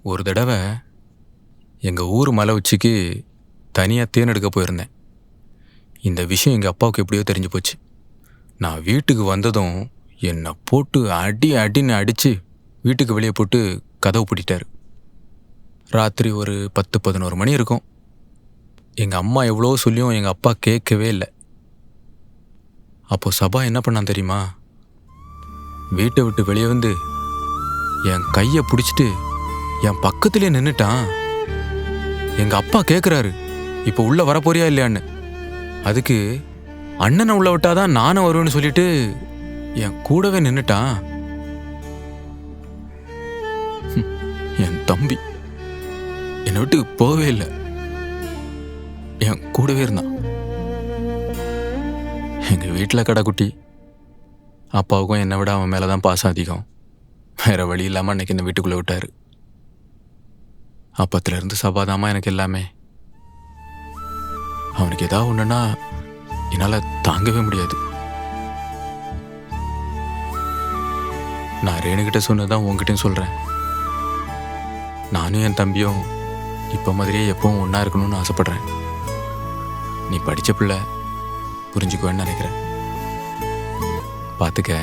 ஒரு தடவை எங்கள் ஊர் மலை உச்சிக்கு தனியாக தேன் எடுக்க போயிருந்தேன். இந்த விஷயம் எங்கள் அப்பாவுக்கு எப்படியோ தெரிஞ்சு போச்சு. நான் வீட்டுக்கு வந்ததும் என்னை போட்டு அடி அடின்னு அடித்து வீட்டுக்கு வெளியே போட்டு கதவு பூட்டிட்டாரு. ராத்திரி ஒரு 10-11 மணி இருக்கும். எங்கள் அம்மா எவ்வளோ சொல்லியும் எங்கள் அப்பா கேட்கவே இல்லை. அப்போது சபா என்ன பண்ணான் தெரியுமா? வீட்டை விட்டு வெளியே வந்து என் கையை பிடிச்சிட்டு என் பக்கத்துலேயே நின்றுட்டான். எங்கள் அப்பா கேட்குறாரு, இப்போ உள்ளே வரப்போறியா இல்லையான்னு. அதுக்கு அண்ணனை உள்ள விட்டாதான் நானும் வருவேன்னு சொல்லிட்டு என் கூடவே நின்றுட்டான். என் தம்பி என்னை விட்டு போகவே இல்லை, என் கூடவே இருந்தான். எங்கள் வீட்டில் கடைக்குட்டி. அப்பாவுக்கும் என்னை விட அவன் மேலே தான் பாசம் அதிகம். வேற வழி இல்லாமல் அன்னைக்கு இந்த வீட்டுக்குள்ளே விட்டார். அப்பத்துலேருந்து சபாதாமா எனக்கு எல்லாமே. அவனுக்கு ஏதாவது ஒன்றுன்னா என்னால் தாங்கவே முடியாது. நான் ரேணுகிட்ட சொன்னதான் உங்ககிட்டையும் சொல்கிறேன். நானும் என் தம்பியும் இப்போ மாதிரியே எப்பவும் ஒன்றா இருக்கணும்னு ஆசைப்பட்றேன். நீ படித்த பிள்ளை, புரிஞ்சுக்குவேன்னு நினைக்கிறேன். பார்த்துக்க.